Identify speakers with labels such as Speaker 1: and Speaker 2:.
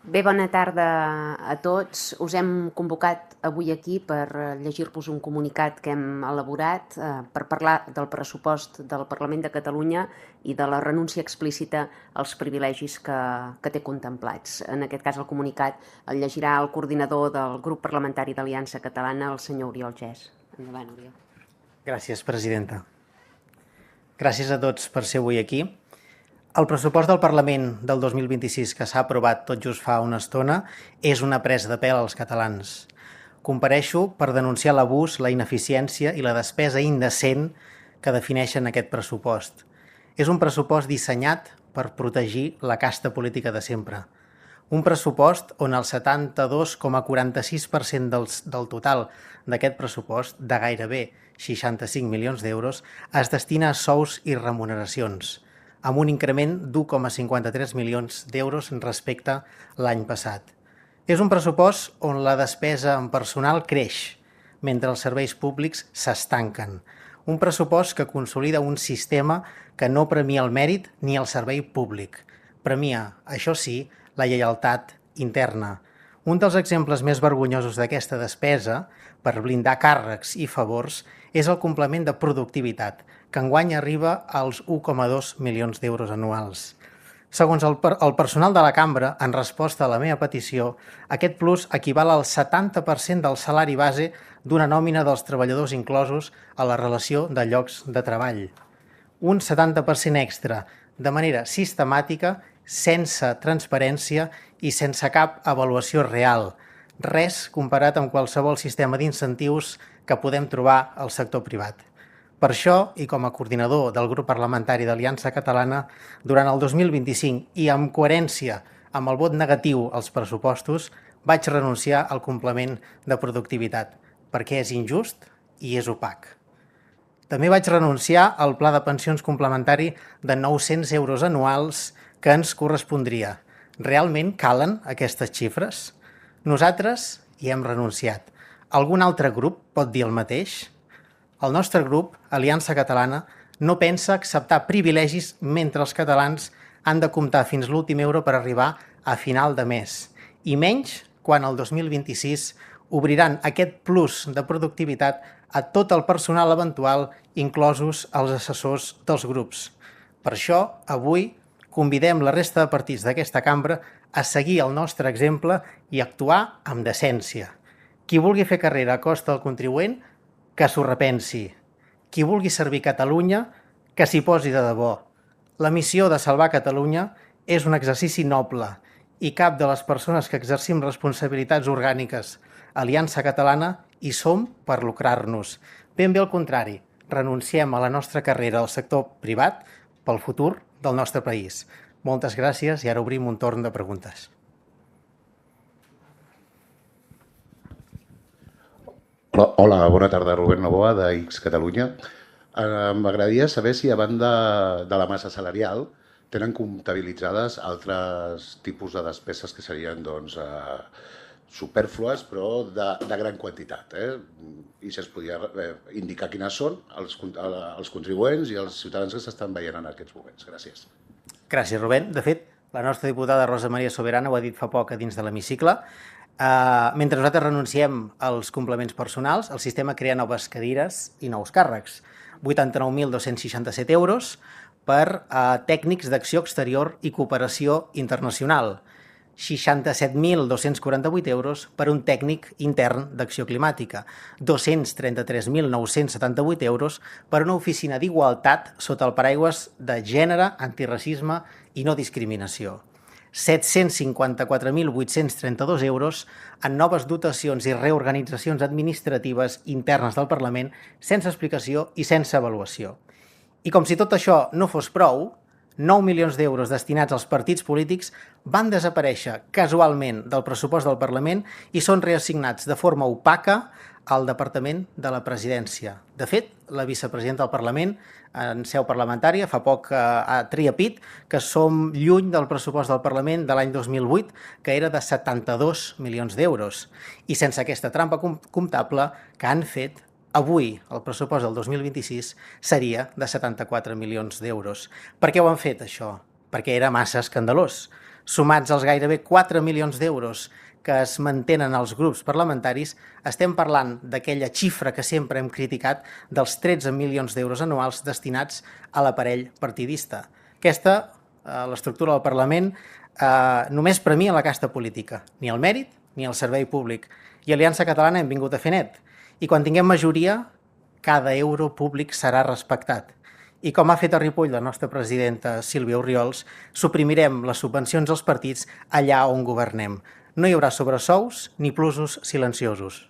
Speaker 1: Bé, bona tarda a tots. Us hem convocat avui aquí per llegir-vos un comunicat que hem elaborat per parlar del pressupost del Parlament de Catalunya i de la renúncia explícita als privilegis que té contemplats. En aquest cas, el comunicat el llegirà el coordinador del grup parlamentari d'Aliança Catalana, el senyor Oriol Gès. Endavant, Oriol.
Speaker 2: Gràcies, presidenta. Gràcies a tots per ser avui aquí. El pressupost del Parlament del 2026 que s'ha aprovat tot just fa una estona és una presa de pèl als catalans. Compareixo per denunciar l'abús, la ineficiència i la despesa indecent que defineixen aquest pressupost. És un pressupost dissenyat per protegir la casta política de sempre. Un pressupost on el 72,46% del total d'aquest pressupost, de gairebé 65 milions d'euros, es destina a sous i remuneracions, amb un increment d'1,53 milions d'euros respecte a l'any passat. És un pressupost on la despesa en personal creix, mentre els serveis públics s'estanquen. Un pressupost que consolida un sistema que no premia el mèrit ni el servei públic. Premia, això sí, la lleialtat interna. Un dels exemples més vergonyosos d'aquesta despesa, per blindar càrrecs i favors, és el complement de productivitat, que enguany arriba als 1,2 milions d'euros anuals. Segons el personal de la cambra, en resposta a la meva petició, aquest plus equival al 70% del salari base d'una nòmina dels treballadors inclosos a la relació de llocs de treball. Un 70% extra, de manera sistemàtica, sense transparència i sense cap avaluació real. Res comparat amb qualsevol sistema d'incentius que podem trobar al sector privat. Per això, i com a coordinador del grup parlamentari d'Aliança Catalana, durant el 2025 i en coherència amb el vot negatiu als pressupostos, vaig renunciar al complement de productivitat, perquè és injust i és opac. També vaig renunciar al pla de pensions complementari de 900 euros anuals que ens correspondria. Realment calen aquestes xifres? Nosaltres hi hem renunciat. Algun altre grup pot dir el mateix? El nostre grup, Aliança Catalana, no pensa acceptar privilegis mentre els catalans han de comptar fins l'últim euro per arribar a final de mes, i menys quan el 2026 obriran aquest plus de productivitat a tot el personal eventual, inclosos els assessors dels grups. Per això, avui, convidem la resta de partits d'aquesta cambra a seguir el nostre exemple i actuar amb decència. Qui vulgui fer carrera a costa del contribuent, que s'ho repensi. Qui vulgui servir Catalunya, que s'hi posi de debò. La missió de salvar Catalunya és un exercici noble i cap de les persones que exercim responsabilitats orgàniques a Aliança Catalana hi som per lucrar-nos. Ben bé al contrari, renunciem a la nostra carrera al sector privat pel futur del nostre país. Moltes gràcies i ara obrim un torn de preguntes.
Speaker 3: Hola, bona tarda, Rubén Novoa, d'X Catalunya. M'agradaria saber si, a banda de la massa salarial, tenen comptabilitzades altres tipus de despeses que serien supèrflues, però de gran quantitat. I si es podia indicar quines són els contribuents i els ciutadans que s'estan veient en aquests moments. Gràcies.
Speaker 2: Gràcies, Rubén. De fet, la nostra diputada Rosa Maria Soberana ho ha dit fa poc a dins de l'hemicicle. Mentre nosaltres renunciem als complements personals, el sistema crea noves cadires i nous càrrecs. 89.267 euros per tècnics d'acció exterior i cooperació internacional. 67.248 euros per un tècnic intern d'acció climàtica. 233.978 euros per una oficina d'igualtat sota el paraigües de gènere, antiracisme i no discriminació. 754.832 euros en noves dotacions i reorganitzacions administratives internes del Parlament sense explicació i sense avaluació. I com si tot això no fos prou, 9 milions d'euros destinats als partits polítics van desaparèixer casualment del pressupost del Parlament i són reassignats de forma opaca al Departament de la Presidència. De fet, la vicepresidenta del Parlament, en seu parlamentària, fa poc tria pit que som lluny del pressupost del Parlament de l'any 2008, que era de 72 milions d'euros. I sense aquesta trampa comptable que han fet, avui el pressupost del 2026 seria de 74 milions d'euros. Per què ho han fet, això? Perquè era massa escandalós. sumats als gairebé 4 milions d'euros que es mantenen als grups parlamentaris, estem parlant d'aquella xifra que sempre hem criticat dels 13 milions d'euros anuals destinats a l'aparell partidista. Aquesta, l'estructura del Parlament, només premia la casta política, ni el mèrit ni el servei públic. I Aliança Catalana hem vingut a fer net. I quan tinguem majoria, cada euro públic serà respectat. I com ha fet a Ripoll la nostra presidenta Sílvia Orriols, suprimirem les subvencions als partits allà on governem. No hi haurà sobresous ni plusos silenciosos.